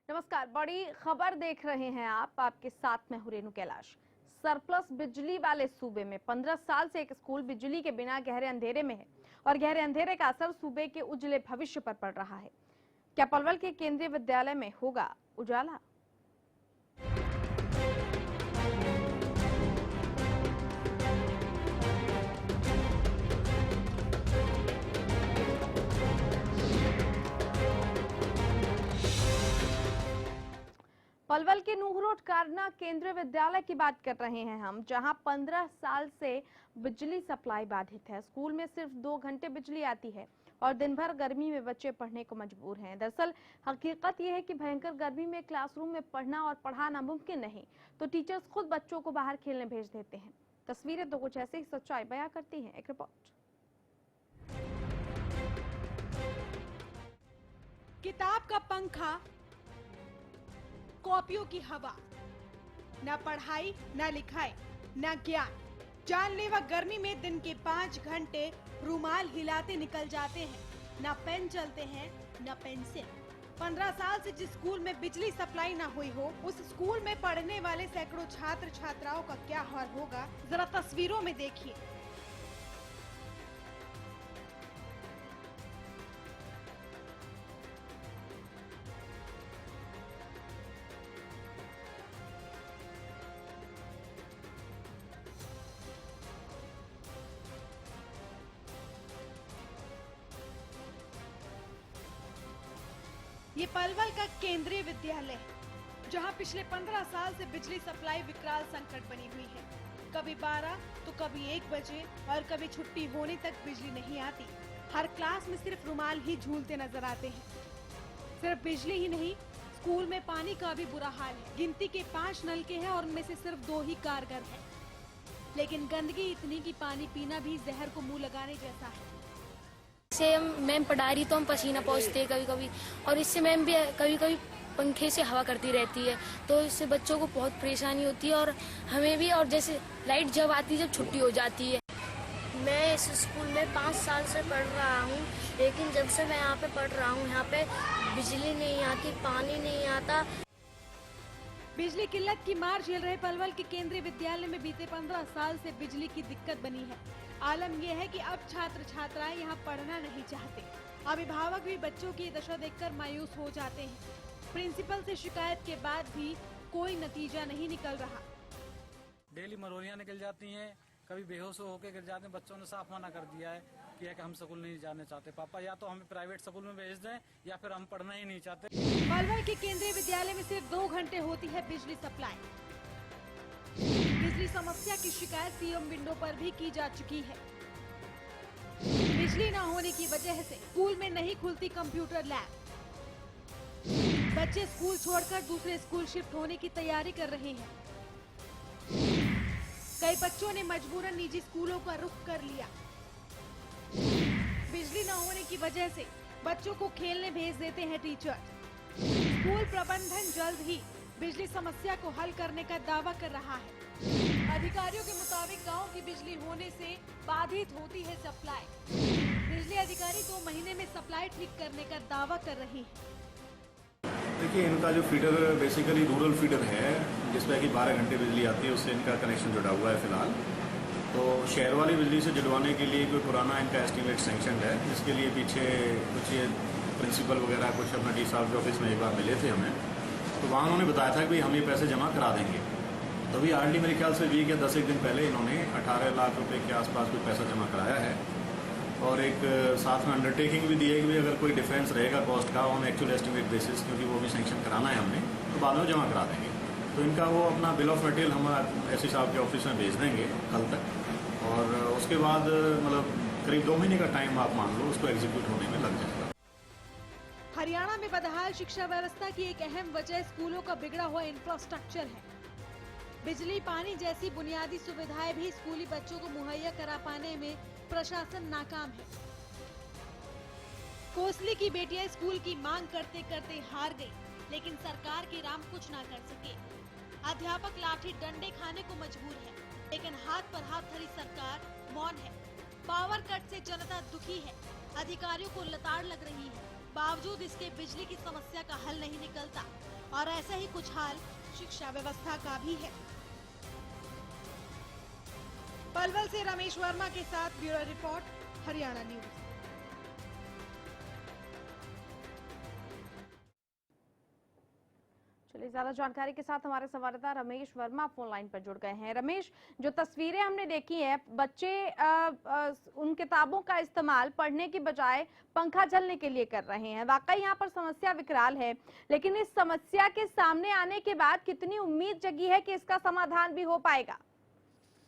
नमस्कार, बड़ी खबर देख रहे हैं आप। आपके साथ में हूं रेणु कैलाश। सरप्लस बिजली वाले सूबे में 15 साल से एक स्कूल बिजली के बिना गहरे अंधेरे में है और गहरे अंधेरे का असर सूबे के उज्जवल भविष्य पर पड़ रहा है। क्या पलवल के केंद्रीय विद्यालय में होगा उजाला? पलवल के नूह रोड कारना केंद्रीय विद्यालय की बात कर रहे हैं हम, जहां 15 साल से बिजली सप्लाई बाधित है। स्कूल में सिर्फ 2 घंटे बिजली आती है और दिन भर गर्मी में बच्चे पढ़ने को मजबूर हैं। दरअसल हकीकत यह है कि भयंकर गर्मी में क्लासरूम में पढ़ना और पढ़ाना मुमकिन नहीं, तो टीचर्स खुद बच्चों को बाहर खेलने भेज देते हैं। तस्वीरें तो कुछ ऐसी ही सच्चाई बयां करती हैं। एक रिपोर्ट। किताब का पंखा, कॉपियों की हवा, न पढ़ाई न लिखाई न ज्ञान। जानलेवा गर्मी में दिन के 5 घंटे रुमाल हिलाते निकल जाते हैं। न पेन चलते हैं न पेंसिल। 15 साल से जिस स्कूल में बिजली सप्लाई न हुई हो, उस स्कूल में पढ़ने वाले सैकड़ों छात्र छात्राओं का क्या हाल होगा, जरा तस्वीरों में देखिए। ये पलवल का केंद्रीय विद्यालय है, जहां पिछले 15 साल से बिजली सप्लाई विकराल संकट बनी हुई है। कभी 12 तो कभी 1 बजे और कभी छुट्टी होने तक बिजली नहीं आती। हर क्लास में सिर्फ रुमाल ही झूलते नजर आते हैं। सिर्फ बिजली ही नहीं, स्कूल में पानी का भी बुरा हाल है। गिनती के 5 नलके हैं और उनमें से सिर्फ 2 ही कारगर हैं। लेकिन गंदगी इतनी कि पानी पीना भी जहर को मुंह लगाने जैसा है। से मैम पढ़ा रही तो हम पसीना पहुँचते हैं कभी कभी, और इससे मैम भी कभी कभी पंखे से हवा करती रहती है, तो इससे बच्चों को बहुत परेशानी होती है और हमें भी। और जैसे लाइट जब आती है, जब छुट्टी हो जाती है। मैं इस स्कूल में 5 साल से पढ़ रहा हूँ, लेकिन जब से मैं यहाँ पे पढ़ रहा हूँ, यहाँ पे बिजली नहीं आती, पानी नहीं आता। बिजली किल्लत की मार झेल रहे पलवल के केंद्रीय विद्यालय में बीते 15 साल से बिजली की दिक्कत बनी है। आलम यह है कि अब छात्र छात्राएं यहाँ पढ़ना नहीं चाहते। अभिभावक भी बच्चों की दशा देखकर मायूस हो जाते हैं। प्रिंसिपल से शिकायत के बाद भी कोई नतीजा नहीं निकल रहा। डेली मरोड़ियाँ निकल जाती हैं, कभी बेहोश होकर गिर जाते हैं। बच्चों ने साफ मना कर दिया है कि हम स्कूल नहीं जाने चाहते। पापा या तो हमें प्राइवेट स्कूल में भेज दें या फिर हम पढ़ना ही नहीं चाहते। पलवल के केंद्रीय विद्यालय में सिर्फ 2 घंटे होती है बिजली सप्लाई। बिजली समस्या की शिकायत सीएम विंडो पर भी की जा चुकी है। बिजली न होने की वजह से स्कूल में नहीं खुलती कंप्यूटर लैब। बच्चे स्कूल छोड़कर दूसरे स्कूल शिफ्ट होने की तैयारी कर रहे हैं। कई बच्चों ने मजबूरन निजी स्कूलों का रुख कर लिया। बिजली न होने की वजह से बच्चों को खेलने भेज देते हैं टीचर। स्कूल प्रबंधन जल्द ही बिजली समस्या को हल करने का दावा कर रहा है। अधिकारियों के मुताबिक गांव की बिजली होने से बाधित होती है सप्लाई। बिजली अधिकारी 2 महीने में सप्लाई ठीक करने का दावा कर रहे हैं। देखिए, इनका जो फीडर बेसिकली रूरल फीडर है, जिसमें कि 12 घंटे बिजली आती है, उससे इनका कनेक्शन जुड़ा हुआ है फिलहाल। तो शहर वाली बिजली से जुड़वाने के लिए कोई पुराना इनका एस्टीमेट सैंक्शन है, जिसके लिए पीछे कुछ ये प्रिंसिपल वगैरह कुछ अपना डी साहब के ऑफिस में एक बार मिले थे हमें, तो वहाँ उन्होंने बताया था कि हम ये पैसे जमा करा देंगे। तो अभी हार्डली मेरे ख्याल से वीक या 10 दिन पहले इन्होंने 18 लाख रुपए के आसपास कोई पैसा जमा कराया है, और एक साथ में अंडरटेकिंग भी दी है कि अगर कोई डिफरेंस रहेगा कॉस्ट का ऑन एक्चुअल एस्टिमेट बेसिस, क्योंकि वो भी सैंक्शन कराना है हमने, तो बाद में जमा करा देंगे। तो इनका वो अपना बिल ऑफ मटेरियल हम एससी साहब के ऑफिस में भेज देंगे कल तक, और उसके बाद मतलब करीब 2 महीने का टाइम आप मान लो उसको एग्जीक्यूट होने में लग जाएगा। हरियाणा में बदहाल शिक्षा व्यवस्था की एक अहम वजह स्कूलों का बिगड़ा हुआ इंफ्रास्ट्रक्चर है। बिजली, पानी जैसी बुनियादी सुविधाएं भी स्कूली बच्चों को मुहैया करा पाने में प्रशासन नाकाम है। कोसली की बेटियां स्कूल की मांग करते करते हार गई, लेकिन सरकार के राम कुछ ना कर सके। अध्यापक लाठी डंडे खाने को मजबूर है, लेकिन हाथ पर हाथ धरी सरकार मौन है। पावर कट से जनता दुखी है, अधिकारियों को लताड़ लग रही है। बावजूद इसके बिजली की समस्या का हल नहीं निकलता। और ऐसा ही कुछ हाल शिक्षा व्यवस्था का भी है। पलवल से रमेश वर्मा के साथ ब्यूरो रिपोर्ट, हरियाणा न्यूज। चलिए, ज्यादा जानकारी के साथ हमारे संवाददाता रमेश वर्मा फोन लाइन पर जुड़ गए हैं। रमेश, जो तस्वीरें हमने देखी है, बच्चे उन किताबों का इस्तेमाल पढ़ने की बजाय पंखा झलने के लिए कर रहे हैं। वाकई यहाँ पर समस्या विकराल है, लेकिन इस समस्या के सामने आने के बाद कितनी उम्मीद जगी है कि इसका समाधान भी हो पाएगा?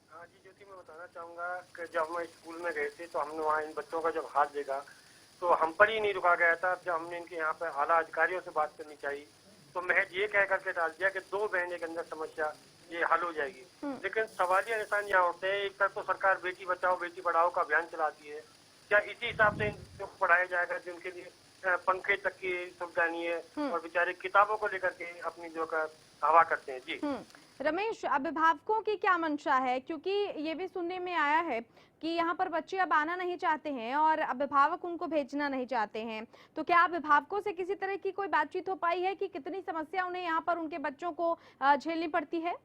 हाँ जी ज्योति, मैं बताना चाहूँगा कि जब हम स्कूल में गए थे तो हमने वहाँ इन बच्चों का जब हाथ देखा तो हम पर ही नहीं रुका गया था। जब हमने इनके यहाँ पे आला अधिकारियों से बात करनी चाहिए तो महज ये कह करके डाल दिया कि 2 महीने के अंदर समस्या ये हल हो जाएगी। लेकिन सवालिया निशान यहाँ उठते हैं, एक तरफ तो सरकार बेटी बचाओ बेटी पढ़ाओ का अभियान चलाती है, क्या इसी हिसाब से इनको पढ़ाया जाएगा जिनके लिए पंखे तक की सुविधा नहीं है और बेचारे किताबों को लेकर के अपनी जो का हवा करते हैं। जी रमेश, अभिभावकों की क्या मंशा है? क्योंकि ये भी सुनने में आया है कि यहाँ पर बच्चे अब आना नहीं चाहते हैं और अभिभावक उनको भेजना नहीं चाहते हैं, तो क्या अभिभावकों से किसी तरह की कोई बातचीत हो पाई है कि कितनी समस्या उन्हें यहाँ पर उनके बच्चों को झेलनी पड़ती है?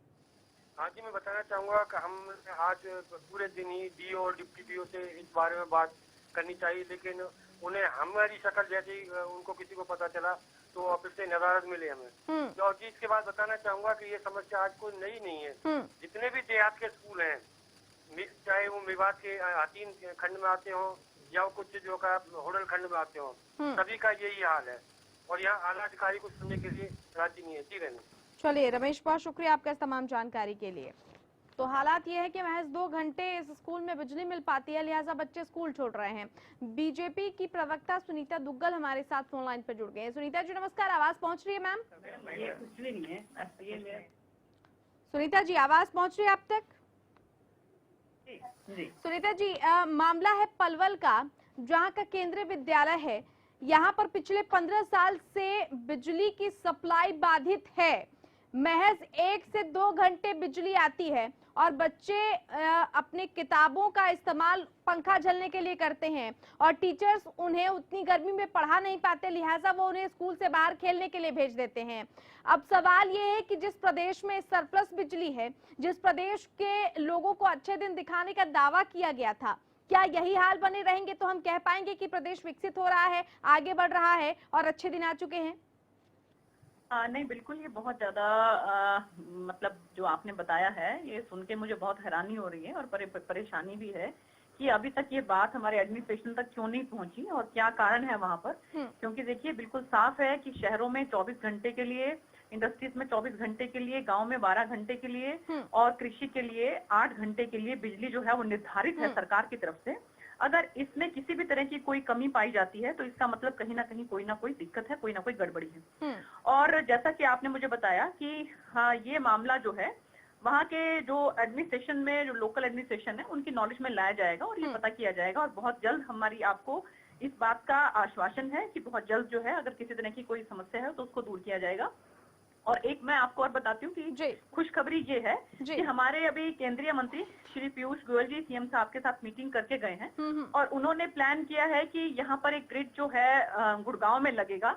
हाँ जी, मैं बताना चाहूँगा कि हम आज पूरे दिन ही डीओ और डिप्टी डीओ से इस बारे में बात करनी चाहिए, लेकिन उन्हें हमारी शक्ल जैसे उनको किसी को पता चला तो ऑफिस से नदारत मिले हमें। और जी इसके बाद बताना चाहूँगा कि ये समस्या आज कोई नई नहीं है। जितने भी देहात के स्कूल हैं, चाहे वो मेवात के हाथीन खंड में आते हो या कुछ जो का होडल खंड में आते हो, सभी का यही हाल है और यहाँ आला अधिकारी को सुनने के लिए राजी नहीं है। जी रहने। चलिए रमेश, बहुत शुक्रिया आपका इस तमाम जानकारी के लिए। तो हालात ये है कि महज 2 घंटे इस स्कूल में बिजली मिल पाती है, लिहाजा बच्चे स्कूल छोड़ रहे हैं। बीजेपी की प्रवक्ता सुनीता दुग्गल हमारे साथ फोन लाइन पर जुड़ गए हैं। सुनीता जी नमस्कार, आवाज पहुंच रही है मैम? सुनीता जी आवाज पहुंच रही है आप तक? सुनीता जी, मामला है पलवल का, जहां का केंद्रीय विद्यालय है। यहाँ पर पिछले 15 साल से बिजली की सप्लाई बाधित है। महज 1 से 2 घंटे बिजली आती है और बच्चे अपने किताबों का इस्तेमाल पंखा झलने के लिए करते हैं और टीचर्स उन्हें उतनी गर्मी में पढ़ा नहीं पाते, लिहाजा वो उन्हें स्कूल से बाहर खेलने के लिए भेज देते हैं। अब सवाल ये है कि जिस प्रदेश में सरप्लस बिजली है, जिस प्रदेश के लोगों को अच्छे दिन दिखाने का दावा किया गया था, क्या यही हाल बने रहेंगे तो हम कह पाएंगे कि प्रदेश विकसित हो रहा है, आगे बढ़ रहा है और अच्छे दिन आ चुके हैं? नहीं, बिल्कुल ये बहुत ज्यादा मतलब जो आपने बताया है ये सुन के मुझे बहुत हैरानी हो रही है और परेशानी भी है कि अभी तक ये बात हमारे एडमिनिस्ट्रेशन तक क्यों नहीं पहुंची और क्या कारण है वहाँ पर। क्योंकि देखिए बिल्कुल साफ है कि शहरों में 24 घंटे के लिए, इंडस्ट्रीज में 24 घंटे के लिए, गांव में 12 घंटे के लिए और कृषि के लिए 8 घंटे के लिए बिजली जो है वो निर्धारित है सरकार की तरफ से। अगर इसमें किसी भी तरह की कोई कमी पाई जाती है तो इसका मतलब कहीं ना कहीं कोई ना कोई दिक्कत है, कोई ना कोई गड़बड़ी है। और जैसा कि आपने मुझे बताया कि हाँ, ये मामला जो है वहाँ के जो एडमिनिस्ट्रेशन में, जो लोकल एडमिनिस्ट्रेशन है, उनकी नॉलेज में लाया जाएगा और ये पता किया जाएगा और बहुत जल्द हमारी आपको इस बात का आश्वासन है कि बहुत जल्द जो है अगर किसी तरह की कोई समस्या है तो उसको दूर किया जाएगा। और एक मैं आपको और बताती हूँ कि खुशखबरी ये है कि हमारे अभी केंद्रीय मंत्री श्री पीयूष गोयल जी सीएम साहब के साथ मीटिंग करके गए हैं और उन्होंने प्लान किया है कि यहाँ पर एक ग्रिड जो है गुड़गांव में लगेगा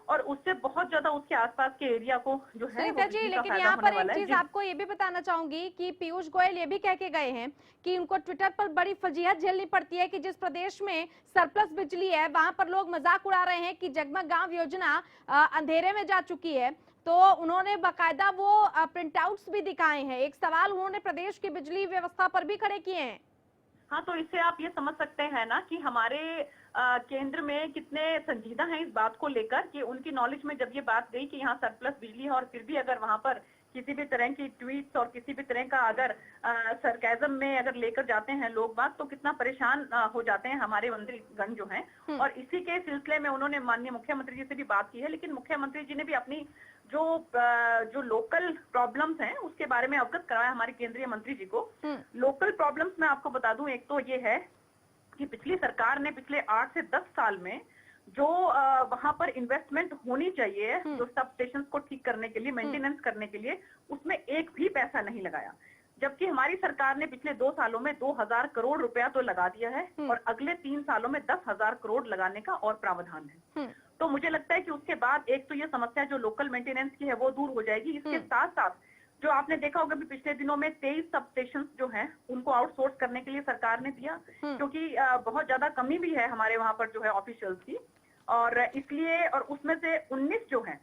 और उससे बहुत ज्यादा उसके आसपास के एरिया को जो है सुनीता जी, लेकिन यहाँ पर एक चीज आपको ये भी बताना चाहूंगी कि पीयूष गोयल ये भी कह के गए हैं कि उनको ट्विटर पर बड़ी फजीहत झेलनी पड़ती है कि जिस प्रदेश में सरप्लस बिजली है वहां पर लोग मजाक उड़ा रहे हैं कि जगमग गांव योजना अंधेरे में जा चुकी है। तो उन्होंने बाकायदा वो प्रिंट आउट्स भी दिखाए हैं। एक सवाल उन्होंने प्रदेश की बिजली व्यवस्था पर भी खड़े किए हैं। हाँ, तो इससे आप ये समझ सकते हैं ना कि हमारे केंद्र में कितने संजीदा हैं इस बात को लेकर कि उनकी नॉलेज में जब ये बात गई कि यहाँ सरप्लस बिजली है और फिर भी अगर वहाँ पर किसी भी तरह की ट्वीट्स और किसी भी तरह का अगर सरकाज़म में अगर लेकर जाते हैं लोग बात तो कितना परेशान हो जाते हैं हमारे मंत्रीगण जो हैं। और इसी के सिलसिले में उन्होंने माननीय मुख्यमंत्री जी से भी बात की है, लेकिन मुख्यमंत्री जी ने भी अपनी जो लोकल प्रॉब्लम्स हैं उसके बारे में अवगत कराया हमारे केंद्रीय मंत्री जी को। लोकल प्रॉब्लम्स मैं आपको बता दूं, एक तो ये है कि पिछली सरकार ने पिछले 8 से 10 साल में जो वहां पर इन्वेस्टमेंट होनी चाहिए जो सब स्टेशन को ठीक करने के लिए, मेंटेनेंस करने के लिए, उसमें एक भी पैसा नहीं लगाया। जबकि हमारी सरकार ने पिछले 2 सालों में 2000 करोड़ रुपया तो लगा दिया है और अगले 3 सालों में 10,000 करोड़ लगाने का और प्रावधान है। तो मुझे लगता है कि उसके बाद एक तो ये समस्या जो लोकल मेंटेनेंस की है वो दूर हो जाएगी। इसके साथ साथ जो आपने देखा होगा कि पिछले दिनों में 23 सब स्टेशन जो हैं उनको आउटसोर्स करने के लिए सरकार ने दिया, क्योंकि बहुत ज्यादा कमी भी है हमारे वहाँ पर जो है ऑफिशियल्स की, और इसलिए और उसमें से 19 जो हैं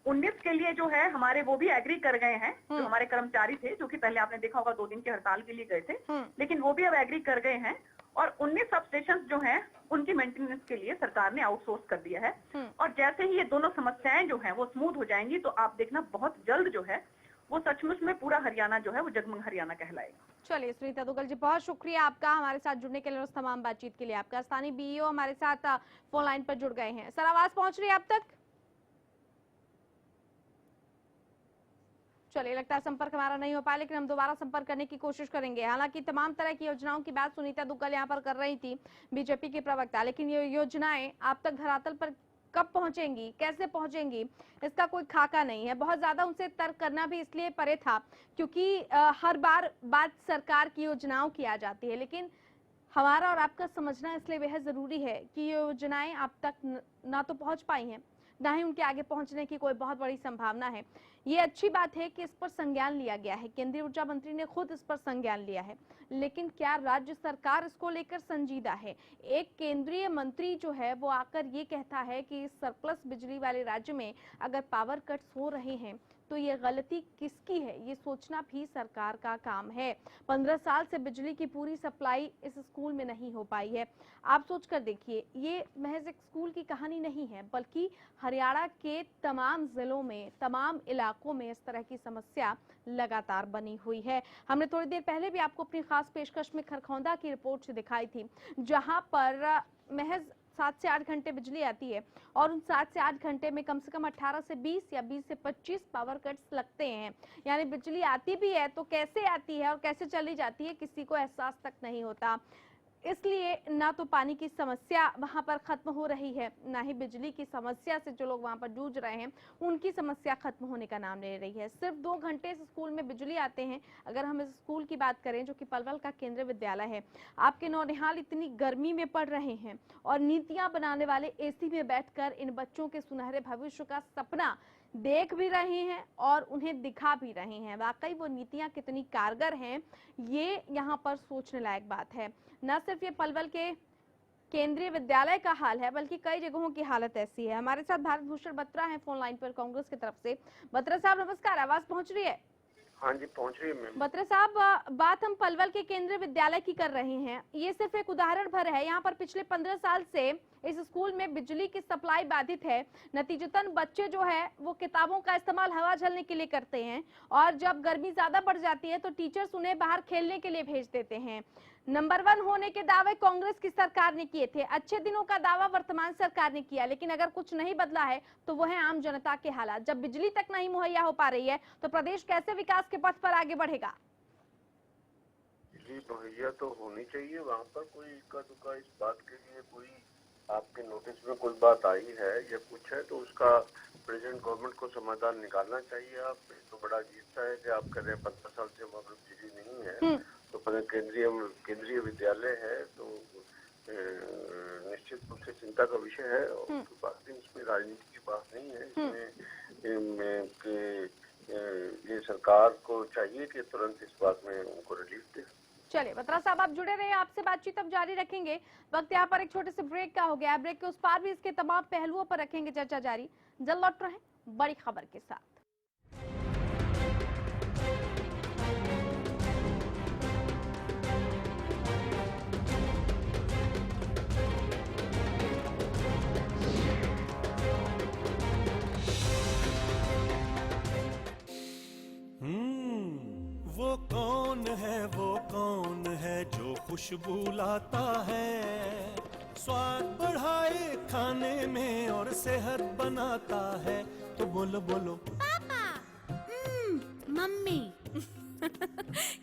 19 के लिए जो है हमारे वो भी एग्री कर गए हैं, जो हमारे कर्मचारी थे जो कि पहले आपने देखा होगा 2 दिन की हड़ताल के लिए गए थे, लेकिन वो भी अब एग्री कर गए हैं और 19 सब स्टेशन जो हैं उनकी मेंटेनेंस के लिए सरकार ने आउटसोर्स कर दिया है। और जैसे ही ये दोनों समस्याएं जो हैं वो स्मूथ हो जाएंगी तो आप देखना बहुत जल्द जो है वो सचमुच में पूरा हरियाणा जो है वो जगमग हरियाणा कहलाएगा। चलिए सुनीता दुग्गल जी, बहुत शुक्रिया आपका हमारे साथ जुड़ने के लिए और उस तमाम बातचीत के लिए। आपका स्थानीय बीईओ हमारे साथ फोन लाइन पर जुड़ गए हैं। सर, आवाज पहुंच रही है अब तक? चलिए, लगता है संपर्क हमारा नहीं हो पाया, लेकिन हम दोबारा संपर्क करने की कोशिश करेंगे। हालांकि तमाम तरह की योजनाओं की बात सुनीता दुग्गल यहाँ पर कर रही थी, बीजेपी की प्रवक्ता, लेकिन ये योजनाएं आप तक धरातल पर कब पहुंचेंगी, कैसे पहुंचेंगी, इसका कोई खाका नहीं है। बहुत ज्यादा उनसे तर्क करना भी इसलिए परे था क्योंकि हर बार बात सरकार की योजनाओं की आ जाती है, लेकिन हमारा और आपका समझना इसलिए बेहद जरूरी है कि ये योजनाएं आप तक ना तो पहुंच पाई हैं, ना ही उनके आगे पहुंचने की कोई बहुत बड़ी संभावना है। ये अच्छी बात है कि इस पर संज्ञान लिया गया है, केंद्रीय ऊर्जा मंत्री ने खुद इस पर संज्ञान लिया है, लेकिन क्या राज्य सरकार इसको लेकर संजीदा है? एक केंद्रीय मंत्री जो है वो आकर ये कहता है कि सरप्लस बिजली वाले राज्य में अगर पावर कट्स हो रहे हैं तो ये गलती किसकी है, ये सोचना भी सरकार का काम है। 15 साल से बिजली की पूरी सप्लाई इस स्कूल में नहीं हो पाई है। आप सोच कर देखिए, ये महज एक स्कूल की कहानी नहीं है, बल्कि हरियाणा के तमाम जिलों में, तमाम इलाकों में इस तरह की समस्या लगातार बनी हुई है। हमने थोड़ी देर पहले भी आपको अपनी खास पेशकश में खरखौंदा की रिपोर्ट दिखाई थी, जहां पर महज 7 से 8 घंटे बिजली आती है और उन 7 से 8 घंटे में कम से कम 18 से 20 या 20 से 25 पावर कट्स लगते हैं। यानी बिजली आती भी है तो कैसे आती है और कैसे चली जाती है किसी को एहसास तक नहीं होता। इसलिए ना तो पानी की समस्या वहां पर खत्म हो रही है, ना ही बिजली की समस्या से जो लोग वहां पर जूझ रहे हैं उनकी समस्या खत्म होने का नाम ले रही है। सिर्फ 2 घंटे इस स्कूल में बिजली आते हैं। अगर हम इस स्कूल की बात करें जो कि पलवल का केंद्रीय विद्यालय है, आपके नौनिहाल इतनी गर्मी में पढ़ रहे हैं और नीतियां बनाने वाले एसी में बैठकर इन बच्चों के सुनहरे भविष्य का सपना देख भी रहे हैं और उन्हें दिखा भी रहे हैं। वाकई वो नीतियां कितनी कारगर हैं, ये यहाँ पर सोचने लायक बात है। न सिर्फ ये पलवल के केंद्रीय विद्यालय का हाल है, बल्कि कई जगहों की हालत ऐसी है। हमारे साथ भारत भूषण बत्रा हैं फोन लाइन पर कांग्रेस की तरफ से। बत्रा साहब नमस्कार, आवाज पहुंच रही है? हाँ जी, पहुंच रही है मैम। बत्रा साहब, बात हम पलवल के केंद्रीय विद्यालय की कर रहे हैं। ये सिर्फ एक उदाहरण भर है। यहाँ पर पिछले 15 साल से इस स्कूल में बिजली की सप्लाई बाधित है। नतीजतन बच्चे जो है वो किताबों का इस्तेमाल हवा झलने के लिए करते हैं और जब गर्मी ज्यादा बढ़ जाती है तो टीचर्स उन्हें बाहर खेलने के लिए भेज देते हैं। नंबर 1 होने के दावे कांग्रेस की सरकार ने किए थे, अच्छे दिनों का दावा वर्तमान सरकार ने किया, लेकिन अगर कुछ नहीं बदला है तो वो है आम जनता के हालात। जब बिजली तक नहीं मुहैया हो पा रही है तो प्रदेश कैसे विकास के पथ पर आगे बढ़ेगा? बिजली मुहैया तो होनी चाहिए, वहाँ पर कोई इक्का दुक्का इस बात के लिए कोई आपके नोटिस में कोई बात आई है या कुछ है तो उसका प्रेजेंट गवर्नमेंट को समाधान निकालना चाहिए। आप तो बड़ा अजीब सा है कि आप कह रहे हैं 15 साल से वहाँ पर बिजली नहीं है, तो केंद्रीय विद्यालय है तो निश्चित रूप से चिंता का विषय है और उसके बाद इसमें राजनीति की बात नहीं है। इसमें ये सरकार को चाहिए कि तुरंत इस बात में उनको रिलीफ दे। चलिए बत्रा साहब, आप जुड़े रहे, आपसे बातचीत अब जारी रखेंगे। वक्त यहाँ पर एक छोटे से ब्रेक का हो गया, ब्रेक के उस पार भी इसके तमाम पहलुओं पर रखेंगे चर्चा जारी। जल्द लौट रहे बड़ी खबर के साथ। वो कौन है जो खुशबू लाता है, स्वाद बढ़ाए खाने में और सेहत बनाता है। तो बोलो बोलो पापा, मम्मी।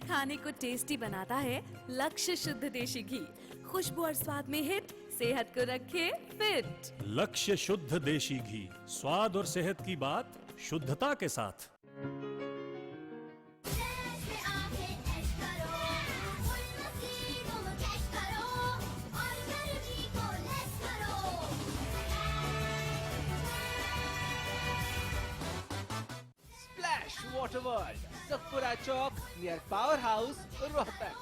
खाने को टेस्टी बनाता है लक्ष्य शुद्ध देशी घी, खुशबू और स्वाद में हिट, सेहत को रखे फिट। लक्ष्य शुद्ध देशी घी, स्वाद और सेहत की बात शुद्धता के साथ। वाटर वर्ल्ड, सतपुरा चौक नियर पावर हाउस, रोहतक।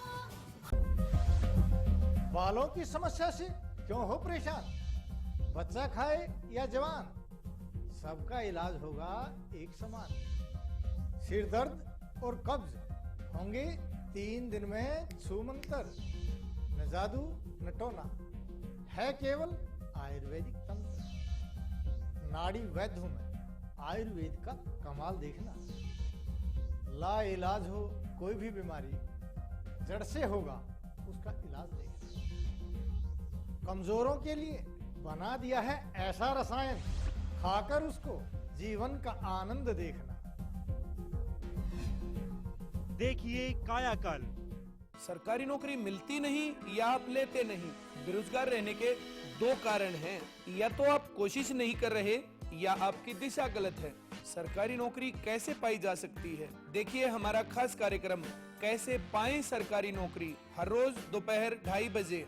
बालों की समस्या से क्यों हो परेशान? बच्चा खाए या जवान, सबका इलाज होगा एक समान। सिर दर्द और कब्ज होंगे 3 दिन में छूमंतर। न जादू न टोना, है केवल आयुर्वेदिक तंत्र। नाड़ी वैद्य हूं मैं, आयुर्वेद का कमाल देखना। ला इलाज हो कोई भी बीमारी, जड़ से होगा उसका इलाज देखना। कमजोरों के लिए बना दिया है ऐसा रसायन, खाकर उसको जीवन का आनंद देखना। देखिए कायाकल्प। सरकारी नौकरी मिलती नहीं या आप लेते नहीं, बेरोजगार रहने के 2 कारण हैं। या तो आप कोशिश नहीं कर रहे या आपकी दिशा गलत है। सरकारी नौकरी कैसे पाई जा सकती है? देखिए हमारा खास कार्यक्रम कैसे पाएं सरकारी नौकरी, हर रोज दोपहर 2:30 बजे।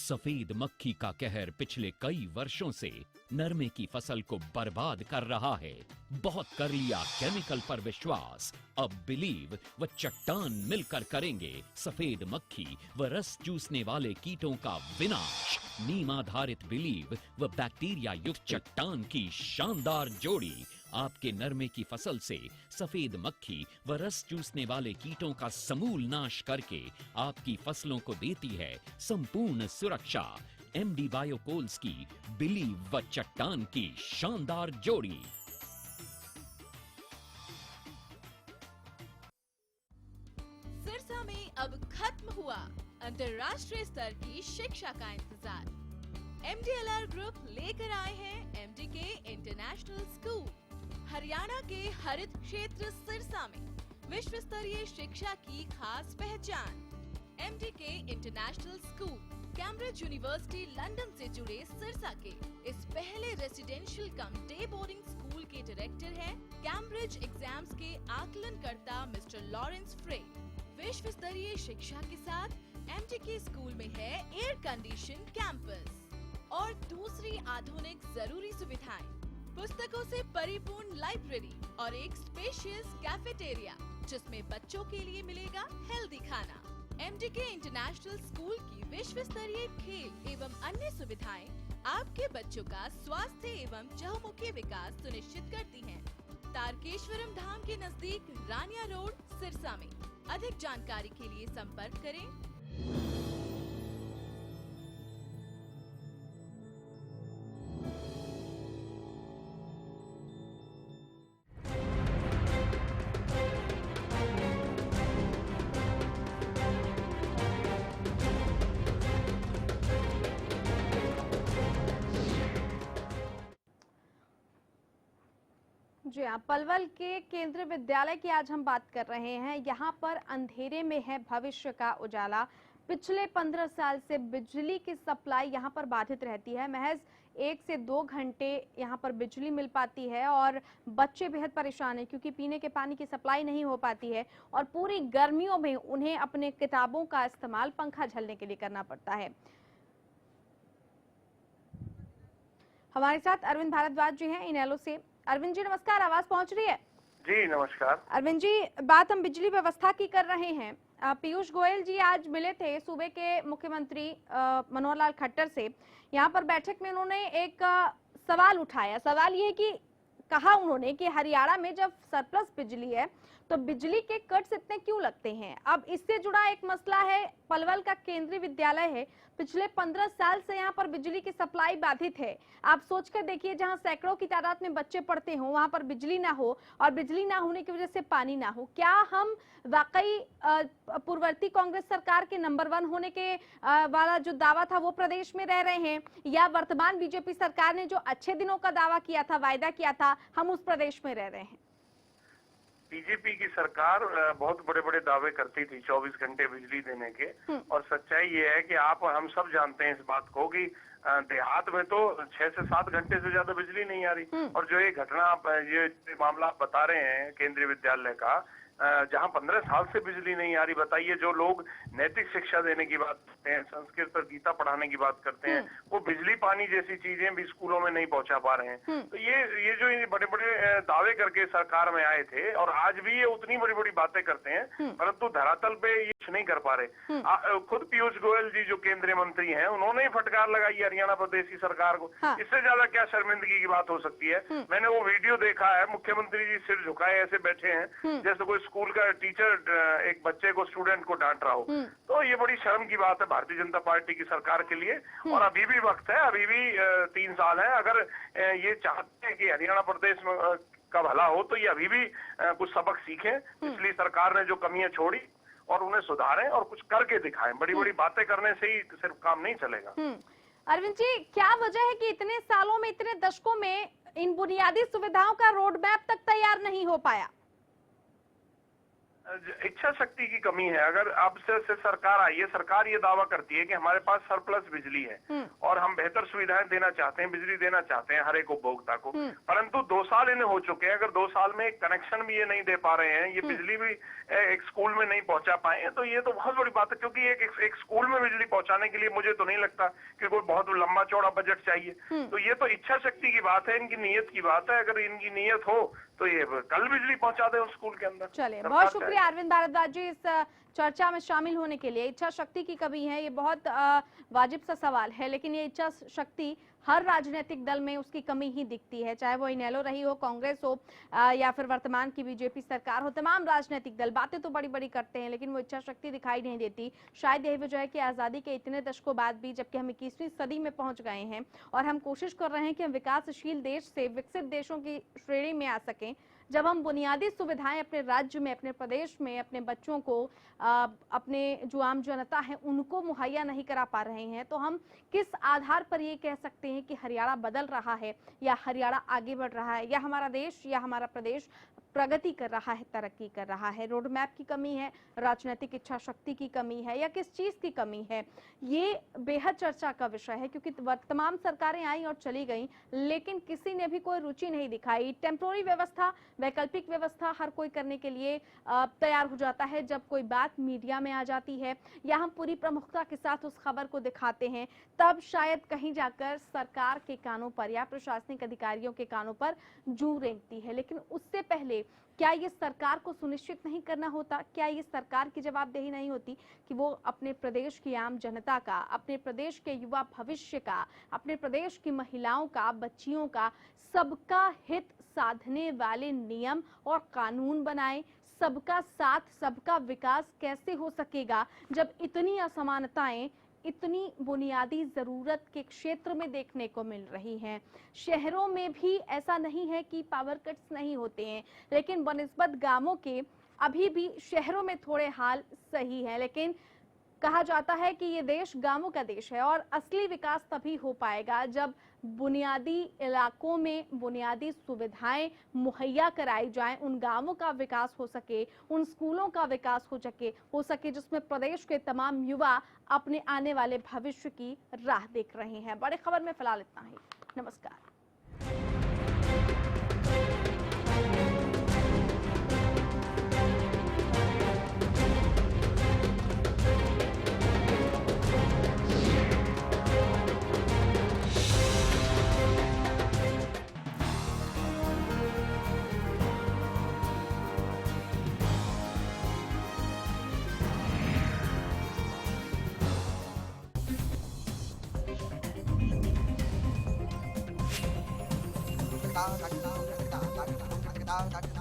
सफेद मक्खी का कहर पिछले कई वर्षों से नरमे की फसल को बर्बाद कर रहा है। बहुत कर लिया केमिकल पर विश्वास, अब बिलीव व चट्टान मिलकर करेंगे सफेद मक्खी व रस चूसने वाले कीटों का विनाश। नीम आधारित बिलीव व बैक्टीरिया युक्त चट्टान की शानदार जोड़ी आपके नरमे की फसल से सफेद मक्खी व रस चूसने वाले कीटों का समूल नाश करके आपकी फसलों को देती है संपूर्ण सुरक्षा। एमडी बायोकोल्स की बिलीव व चट्टान की शानदार जोड़ी। सिरसा में अब खत्म हुआ अंतर्राष्ट्रीय स्तर की शिक्षा का इंतजार। MDLR ग्रुप लेकर आए हैं MDK इंटरनेशनल स्कूल। हरियाणा के हरित क्षेत्र सिरसा में विश्व स्तरीय शिक्षा की खास पहचान। MDK international school Cambridge university London से जुड़े सिरसा के इस पहले रेसिडेंशियल कम डे बोर्डिंग स्कूल के डायरेक्टर हैं कैम्ब्रिज एग्जाम्स के आकलनकर्ता मिस्टर लॉरेंस फ्रे। विश्व स्तरीय शिक्षा के साथ MDK स्कूल में है एयर कंडीशन कैंपस और दूसरी आधुनिक जरूरी सुविधाएं, पुस्तकों से परिपूर्ण लाइब्रेरी और एक स्पेशियस कैफेटेरिया जिसमें बच्चों के लिए मिलेगा हेल्दी खाना। MDK इंटरनेशनल स्कूल की विश्व स्तरीय खेल एवं अन्य सुविधाएं आपके बच्चों का स्वास्थ्य एवं चहुमुखी विकास सुनिश्चित करती हैं। तारकेश्वरम धाम के नजदीक रानिया रोड सिरसा में। अधिक जानकारी के लिए संपर्क करें। जी हाँ, पलवल के केंद्रीय विद्यालय की आज हम बात कर रहे हैं। यहाँ पर अंधेरे में है भविष्य का उजाला। पिछले 15 साल से बिजली की सप्लाई यहाँ पर बाधित रहती है। महज 1 से 2 घंटे यहाँ पर बिजली मिल पाती है और बच्चे बेहद परेशान हैं क्योंकि पीने के पानी की सप्लाई नहीं हो पाती है और पूरी गर्मियों में उन्हें अपने किताबों का इस्तेमाल पंखा झलने के लिए करना पड़ता है। हमारे साथ अरविंद भारद्वाज जी हैं इनेलो से। अरविंद जी नमस्कार, आवाज पहुंच रही है? जी नमस्कार। अरविंद जी, बात हम बिजली व्यवस्था की कर रहे हैं। पीयूष गोयल जी आज मिले थे सूबे के मुख्यमंत्री मनोहर लाल खट्टर से। यहाँ पर बैठक में उन्होंने एक सवाल उठाया। सवाल ये है कि कहा उन्होंने कि हरियाणा में जब सरप्लस बिजली है तो बिजली के कट्स इतने क्यों लगते हैं। अब इससे जुड़ा एक मसला है, पलवल का केंद्रीय विद्यालय है, पिछले 15 साल से यहाँ पर बिजली की सप्लाई बाधित है। आप सोचकर देखिए, जहाँ सैकड़ों की तादाद में बच्चे पढ़ते हो वहां पर बिजली ना हो और बिजली ना होने की वजह से पानी ना हो। क्या हम वाकई पूर्ववर्ती कांग्रेस सरकार के नंबर 1 होने के वाला जो दावा था वो प्रदेश में रह रहे हैं, या वर्तमान बीजेपी सरकार ने जो अच्छे दिनों का दावा किया था, वायदा किया था, हम उस प्रदेश में रह रहे हैं? बीजेपी की सरकार बहुत बड़े बड़े दावे करती थी 24 घंटे बिजली देने के, और सच्चाई ये है कि हम सब जानते हैं इस बात को कि देहात में तो 6 से 7 घंटे से ज्यादा बिजली नहीं आ रही। और जो ये घटना, ये मामला आप बता रहे हैं केंद्रीय विद्यालय का, जहां 15 साल से बिजली नहीं आ रही, बताइए जो लोग नैतिक शिक्षा देने की बात करते हैं, संस्कृत और गीता पढ़ाने की बात करते हैं, वो बिजली पानी जैसी चीजें भी स्कूलों में नहीं पहुंचा पा रहे हैं। तो ये जो बड़े बड़े दावे करके सरकार में आए थे, और आज भी ये उतनी बड़ी बड़ी बातें करते हैं, परंतु धरातल पे ये कुछ नहीं कर पा रहे। खुद पीयूष गोयल जी जो केंद्रीय मंत्री हैं, उन्होंने ही फटकार लगाई हरियाणा प्रदेश की सरकार को। इससे ज्यादा क्या शर्मिंदगी की बात हो सकती है? मैंने वो वीडियो देखा है, मुख्यमंत्री जी सिर झुकाए ऐसे बैठे हैं जैसे कोई स्कूल का टीचर एक बच्चे को, स्टूडेंट को डांट रहा हो। तो ये बड़ी शर्म की बात है भारतीय जनता पार्टी की सरकार के लिए। और अभी भी वक्त है, अभी भी 3 साल है। अगर ये चाहते हैं कि हरियाणा प्रदेश में का भला हो, तो ये अभी भी कुछ सबक सीखें। पिछली सरकार ने जो कमियां छोड़ी और उन्हें सुधारें और कुछ करके दिखाएं। बड़ी बड़ी बातें करने से ही सिर्फ काम नहीं चलेगा। अरविंद जी, क्या वजह है कि इतने सालों में, इतने दशकों में इन बुनियादी सुविधाओं का रोड मैप तक तैयार नहीं हो पाया? इच्छा शक्ति की कमी है। अगर अब से सरकार आई है, सरकार ये दावा करती है कि हमारे पास सरप्लस बिजली है और हम बेहतर सुविधाएं देना चाहते हैं, बिजली देना चाहते हैं हर एक उपभोक्ता को, परंतु 2 साल इन्हें हो चुके हैं। अगर 2 साल में एक कनेक्शन भी ये नहीं दे पा रहे हैं, ये बिजली भी एक स्कूल में नहीं पहुंचा पाए हैं, तो ये तो बहुत बड़ी बात है। क्योंकि एक स्कूल में बिजली पहुंचाने के लिए मुझे तो नहीं लगता कि कोई बहुत लंबा चौड़ा बजट चाहिए। तो ये तो इच्छा शक्ति की बात है, इनकी नीयत की बात है। अगर इनकी नीयत हो तो ये कल बिजली पहुंचा दे उस स्कूल के अंदर। चलिए, बहुत शुक्रिया अरविंद भारद्वाज जी इस चर्चा में शामिल होने के लिए। इच्छा शक्ति की कमी है, ये बहुत वाजिब सा सवाल है, लेकिन ये इच्छा शक्ति हर राजनीतिक दल में उसकी कमी ही दिखती है, चाहे वो इनेलो रही हो, कांग्रेस हो या फिर वर्तमान की बीजेपी सरकार हो। तमाम राजनीतिक दल बातें तो बड़ी बड़ी करते हैं, लेकिन वो इच्छा शक्ति दिखाई नहीं देती। शायद यही वजह है कि आज़ादी के इतने दशकों बाद भी, जबकि हम 21वीं सदी में पहुंच गए हैं और हम कोशिश कर रहे हैं कि हम विकासशील देश से विकसित देशों की श्रेणी में आ सकें, जब हम बुनियादी सुविधाएं अपने राज्य में, अपने प्रदेश में, अपने बच्चों को, अपने जो आम जनता है उनको मुहैया नहीं करा पा रहे हैं, तो हम किस आधार पर ये कह सकते हैं कि हरियाणा बदल रहा है या हरियाणा आगे बढ़ रहा है या हमारा देश या हमारा प्रदेश प्रगति कर रहा है, तरक्की कर रहा है? रोड मैप की कमी है, राजनीतिक इच्छा शक्ति की कमी है, या किस चीज की कमी है? ये बेहद चर्चा का विषय है, क्योंकि तमाम सरकारें आई और चली गईं, लेकिन किसी ने भी कोई रुचि नहीं दिखाई। टेम्पोररी व्यवस्था, वैकल्पिक व्यवस्था हर कोई करने के लिए तैयार हो जाता है जब कोई बात मीडिया में आ जाती है या हम पूरी प्रमुखता के साथ उस खबर को दिखाते हैं, तब शायद कहीं जाकर सरकार के कानों पर या प्रशासनिक अधिकारियों के कानों पर जू रेंगती है। लेकिन उससे पहले क्या ये सरकार को सुनिश्चित नहीं करना होता, क्या ये सरकार की जवाबदेही नहीं होती कि वो अपने प्रदेश की आम जनता का, अपने प्रदेश के युवा भविष्य का, अपने प्रदेश की महिलाओं का, बच्चियों का, सबका हित साधने वाले नियम और कानून बनाए? सबका साथ, सबका विकास कैसे हो सकेगा जब इतनी असमानताएं इतनी बुनियादी जरूरत के क्षेत्र में देखने को मिल रही हैं? शहरों में भी ऐसा नहीं है कि पावर कट्स नहीं होते हैं, लेकिन बनिस्बत गांवों के अभी भी शहरों में थोड़े हाल सही है। लेकिन कहा जाता है कि ये देश गांवों का देश है और असली विकास तभी हो पाएगा जब बुनियादी इलाकों में बुनियादी सुविधाएं मुहैया कराई जाएं, उन गांवों का विकास हो सके, उन स्कूलों का विकास हो सके जिसमें प्रदेश के तमाम युवा अपने आने वाले भविष्य की राह देख रहे हैं। बड़े खबर में फिलहाल इतना ही। नमस्कार। da da da da da da da da da